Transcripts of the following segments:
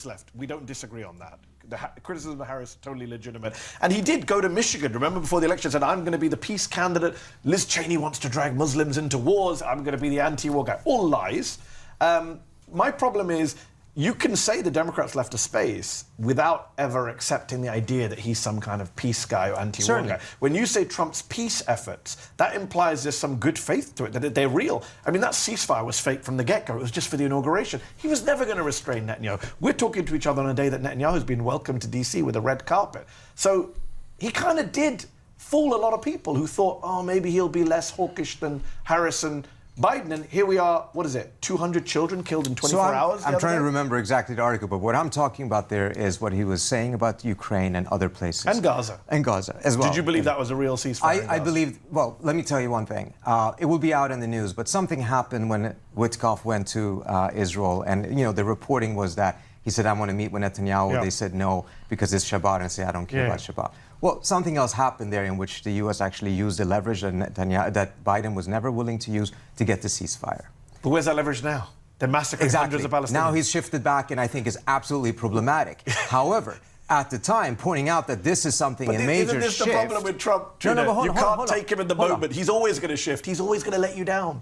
left. We don't disagree on that. The criticism of Harris is totally legitimate. And he did go to Michigan, remember, before the election, said, I'm going to be the peace candidate. Liz Cheney wants to drag Muslims into wars. I'm going to be the anti-war guy. All lies. My problem is, you can say the Democrats left a space without ever accepting the idea that he's some kind of peace guy or anti-war guy. When you say Trump's peace efforts, that implies there's some good faith to it, that they're real. I mean, that ceasefire was fake from the get-go. It was just for the inauguration. He was never going to restrain Netanyahu. We're talking to each other on a day that Netanyahu's been welcomed to D.C. with a red carpet. So he kind of did fool a lot of people who thought, oh, maybe he'll be less hawkish than Harris and Biden, and here we are, what is it, 200 children killed in 24 hours? I'm trying to remember exactly the article, but what I'm talking about there is what he was saying about Ukraine and other places. And Gaza. And Gaza as well. Did you believe that was a real ceasefire? I believe, well, let me tell you one thing. It will be out in the news, but something happened when Witkoff went to Israel, and, you know, the reporting was that he said, I want to meet with Netanyahu. Yeah. They said no, because it's Shabbat, and I say, I don't care about Shabbat. Well, something else happened there in which the U.S. actually used the leverage that Biden was never willing to use to get the ceasefire. But where's that leverage now? They're massacring hundreds of Palestinians. Now he's shifted back, and I think is absolutely problematic. However, at the time, pointing out that this is something, a major shift. Isn't this the problem with Trump? You can't take him in the moment. He's always going to shift. He's always going to let you down.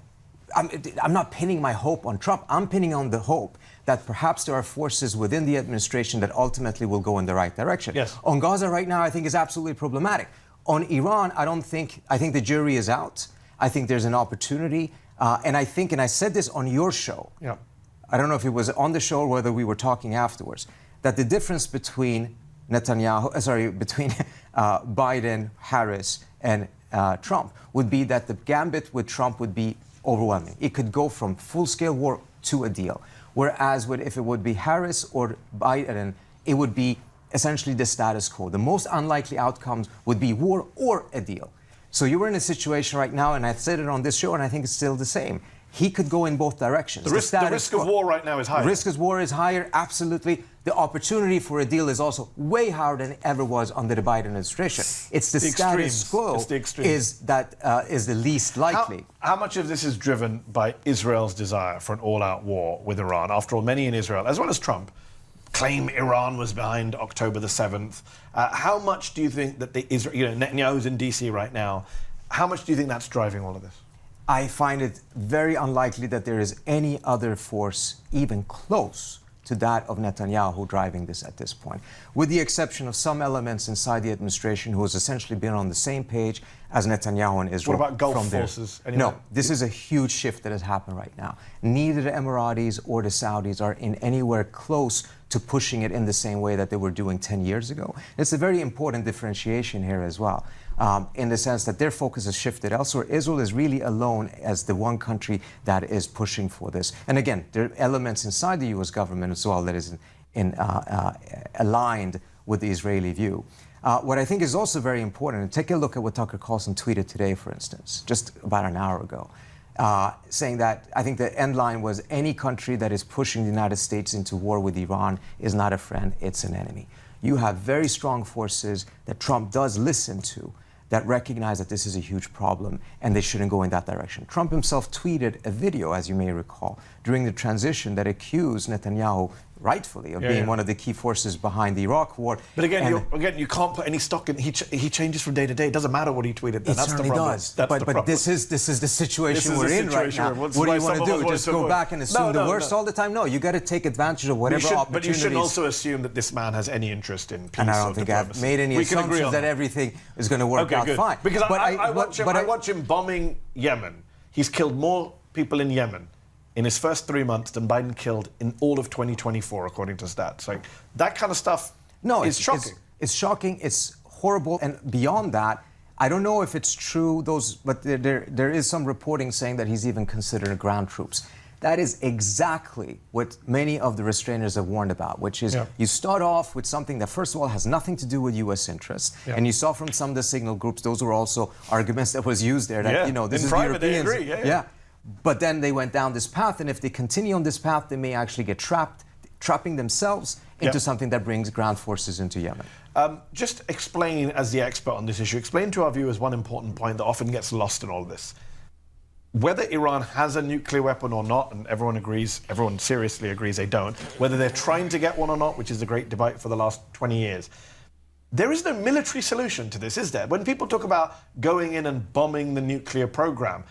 I'm not pinning my hope on Trump. I'm pinning on the hope that perhaps there are forces within the administration that ultimately will go in the right direction. Yes. On Gaza right now, I think is absolutely problematic. On Iran, I think the jury is out. I think there's an opportunity. And I think, and I said this on your show, I don't know if it was on the show or whether we were talking afterwards, that the difference between between Biden, Harris, and Trump would be that the gambit with Trump would be overwhelming. It could go from full-scale war to a deal. Whereas if it would be Harris or Biden, it would be essentially the status quo. The most unlikely outcomes would be war or a deal. So you were in a situation right now, and I said it on this show, and I think it's still the same. He could go in both directions. The risk of war right now is higher. The risk of war is higher, absolutely. The opportunity for a deal is also way higher than it ever was under the Biden administration. It's the status quo is the least likely. How much of this is driven by Israel's desire for an all-out war with Iran? After all, many in Israel, as well as Trump, claim Iran was behind October the 7th. How much do you think that Netanyahu's in D.C. right now, how much do you think that's driving all of this? I find it very unlikely that there is any other force even close to that of Netanyahu driving this at this point, with the exception of some elements inside the administration who has essentially been on the same page as Netanyahu and Israel. What about Gulf forces? Anyway? No, this is a huge shift that has happened right now. Neither the Emiratis or the Saudis are in anywhere close to pushing it in the same way that they were doing 10 years ago. It's a very important differentiation here as well, in the sense that their focus has shifted elsewhere. Israel is really alone as the one country that is pushing for this. And again, there are elements inside the U.S. government as well that is aligned with the Israeli view. What I think is also very important, and take a look at what Tucker Carlson tweeted today, for instance, just about an hour ago, saying that I think the end line was any country that is pushing the United States into war with Iran is not a friend, it's an enemy. You have very strong forces that Trump does listen to that recognize that this is a huge problem and they shouldn't go in that direction. Trump himself tweeted a video, as you may recall, during the transition that accused Netanyahu, rightfully, of being one of the key forces behind the Iraq war. But again, you can't put any stock in. He changes from day to day. It doesn't matter what he tweeted. It certainly does. But this is the situation we're in right now. What do you want to do? Just go back and assume the worst all the time? No, you got to take advantage of whatever opportunities. But you shouldn't also assume that this man has any interest in peace. And I don't think I've made any assumptions that everything is going to work out fine. Because I watch him bombing Yemen. He's killed more people in Yemen in his first 3 months than Biden killed in all of 2024, according to stats. Like, that kind of stuff is shocking. It's shocking, it's horrible, and beyond that, I don't know if it's true, but there is some reporting saying that he's even considered ground troops. That is exactly what many of the restrainers have warned about, which is you start off with something that, first of all, has nothing to do with U.S. interests. And you saw from some of the signal groups, those were also arguments that was used there, that, this is private, the Europeans. they agree. But then they went down this path, and if they continue on this path, they may actually get trapping themselves into something that brings ground forces into Yemen. Just explain, as the expert on this issue, explain to our viewers one important point that often gets lost in all this. whether Iran has a nuclear weapon or not, and everyone seriously agrees they don't, whether they're trying to get one or not, which is the great debate for the last 20 years, there is no military solution to this, is there? When people talk about going in and bombing the nuclear program,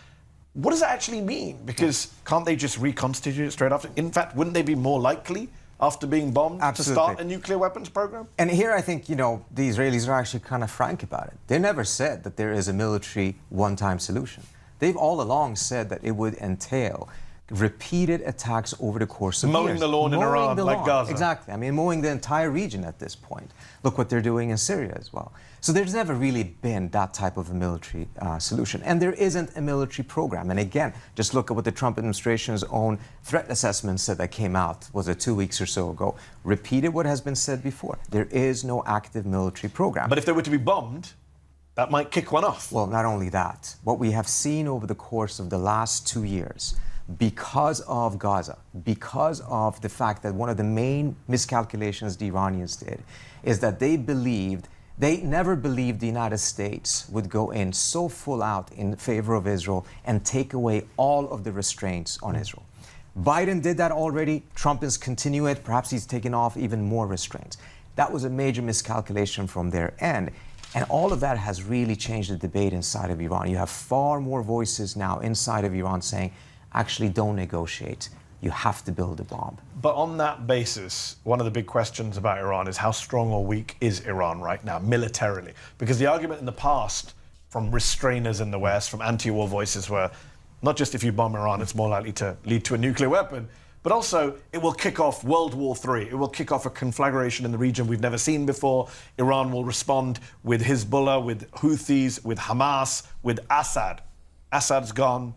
what does that actually mean? Because can't they just reconstitute it straight after? In fact, wouldn't they be more likely after being bombed to start a nuclear weapons program? And here I think, the Israelis are actually kind of frank about it. They never said that there is a military one-time solution. They've all along said that it would entail repeated attacks over the course of years. Mowing the lawn in Iran, like Gaza. Exactly. I mean, mowing the entire region at this point. Look what they're doing in Syria as well. So there's never really been that type of a military solution. And there isn't a military program. And again, just look at what the Trump administration's own threat assessment said that came out, was it 2 weeks or so ago? Repeated what has been said before. There is no active military program. But if they were to be bombed, that might kick one off. Well, not only that. What we have seen over the course of the last 2 years, because of Gaza, because of the fact that one of the main miscalculations the Iranians did is that they never believed the United States would go in so full out in favor of Israel and take away all of the restraints on Israel. Biden did that already. Trump is continuing it. Perhaps he's taken off even more restraints. That was a major miscalculation from their end. And all of that has really changed the debate inside of Iran. You have far more voices now inside of Iran saying, actually, don't negotiate. You have to build a bomb. But on that basis, one of the big questions about Iran is how strong or weak is Iran right now, militarily? Because the argument in the past from restrainers in the West, from anti-war voices, were not just if you bomb Iran, it's more likely to lead to a nuclear weapon, but also it will kick off World War III. It will kick off a conflagration in the region we've never seen before. Iran will respond with Hezbollah, with Houthis, with Hamas, with Assad. Assad's gone.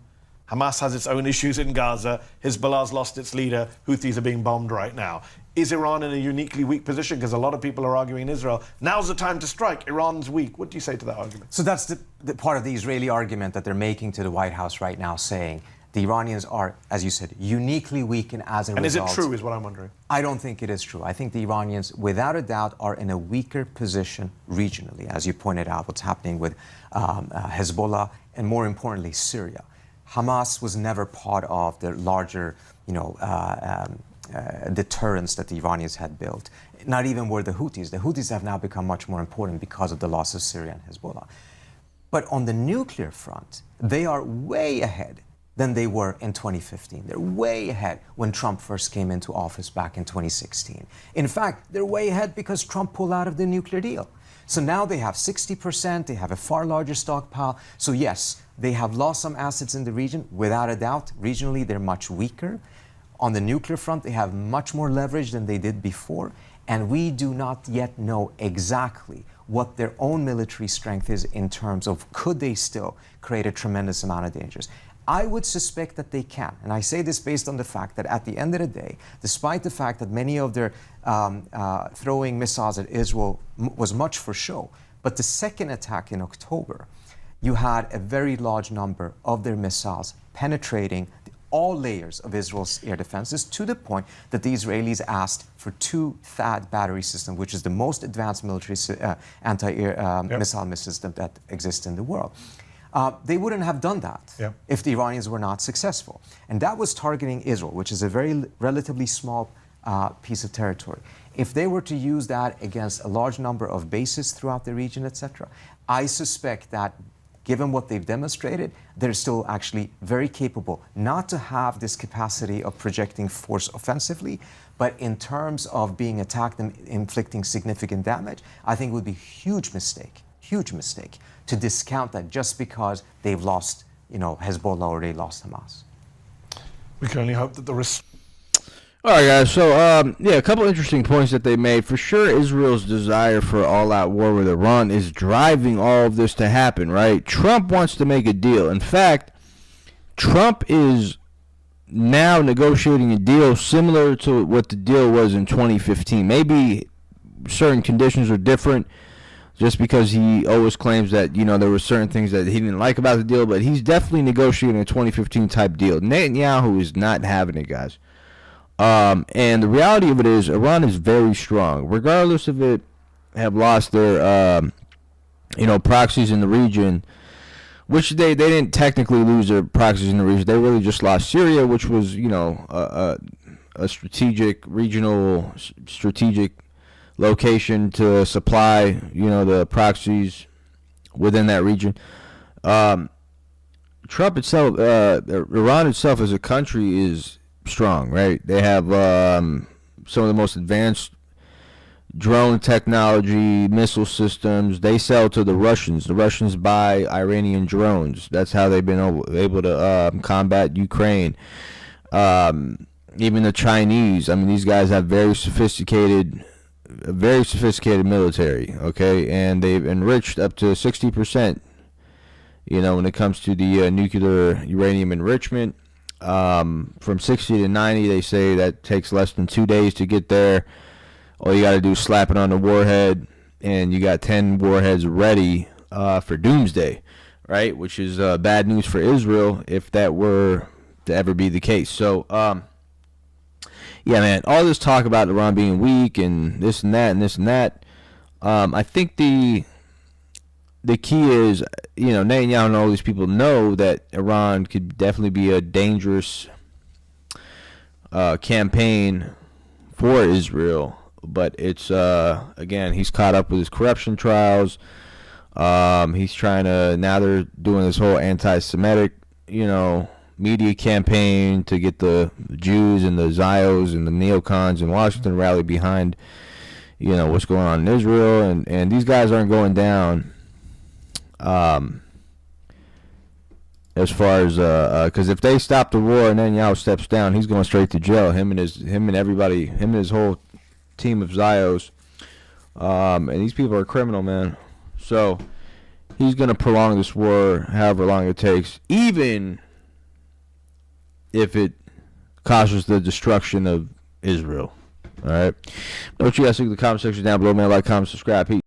Hamas has its own issues in Gaza. Hezbollah's lost its leader. Houthis are being bombed right now. Is Iran in a uniquely weak position? Because a lot of people are arguing in Israel, now's the time to strike. Iran's weak. What do you say to that argument? So that's the part of the Israeli argument that they're making to the White House right now, saying the Iranians are, as you said, uniquely weak, and as a result... And is it true, is what I'm wondering? I don't think it is true. I think the Iranians, without a doubt, are in a weaker position regionally, as you pointed out, what's happening with Hezbollah, and more importantly, Syria. Hamas was never part of the larger, deterrence that the Iranians had built. Not even were the Houthis. The Houthis have now become much more important because of the loss of Syria and Hezbollah. But on the nuclear front, they are way ahead than they were in 2015. They're way ahead when Trump first came into office back in 2016. In fact, they're way ahead because Trump pulled out of the nuclear deal. So now they have 60%, they have a far larger stockpile. So yes, they have lost some assets in the region, without a doubt. Regionally, they're much weaker. On the nuclear front, they have much more leverage than they did before. And we do not yet know exactly what their own military strength is in terms of could they still create a tremendous amount of dangers. I would suspect that they can. And I say this based on the fact that at the end of the day, despite the fact that many of their throwing missiles at Israel was much for show, but the second attack in October, you had a very large number of their missiles penetrating all layers of Israel's air defenses, to the point that the Israelis asked for 2 THAAD battery systems, which is the most advanced military anti-air missile system that exists in the world. They wouldn't have done that if the Iranians were not successful. And that was targeting Israel, which is a very relatively small piece of territory. If they were to use that against a large number of bases throughout the region, etc., I suspect that given what they've demonstrated, they're still actually very capable not to have this capacity of projecting force offensively, but in terms of being attacked and inflicting significant damage, I think it would be a huge mistake to discount that just because they've lost, Hezbollah or they lost Hamas. We can only hope that the risk. All right, guys. So, a couple interesting points that they made. For sure, Israel's desire for all-out war with Iran is driving all of this to happen, right? Trump wants to make a deal. In fact, Trump is now negotiating a deal similar to what the deal was in 2015. Maybe certain conditions are different, just because he always claims that, there were certain things that he didn't like about the deal, but he's definitely negotiating a 2015 type deal. Netanyahu is not having it, guys. And the reality of it is, Iran is very strong, regardless of it have lost their, proxies in the region. which they didn't technically lose their proxies in the region. They really just lost Syria, which was, you know, a strategic, regional, strategic location to supply, you know, the proxies within that region. Trump itself, Iran itself as a country is strong, right? They have some of the most advanced drone technology, missile systems. They sell to the Russians. The Russians buy Iranian drones. That's how they've been able to combat Ukraine. Even the Chinese. I mean, these guys have very sophisticated military. Okay, and they've enriched up to 60%. You know, when it comes to the nuclear uranium enrichment, from 60 to 90, they say that takes less than 2 days to get there. All you got to do is slap it on the warhead, and you got 10 warheads ready for doomsday, right? Which is bad news for Israel if that were to ever be the case. So, yeah, man, all this talk about Iran being weak and this and that and this and that, I think the key is, you know, Netanyahu and all these people know that Iran could definitely be a dangerous campaign for Israel. But it's, again, he's caught up with his corruption trials. He's trying to, now they're doing this whole anti-Semitic, you know, media campaign to get the Jews and the Zios and the neocons in Washington rally behind, you know, what's going on in Israel. And these guys aren't going down. As far as because if they stop the war and Netanyahu steps down, he's going straight to jail. Him and his whole team of Zios, and these people are criminal, man. So he's going to prolong this war however long it takes, even if it causes the destruction of Israel. All right. What you guys think in the comment section down below, man? Like, comment, subscribe. Peace.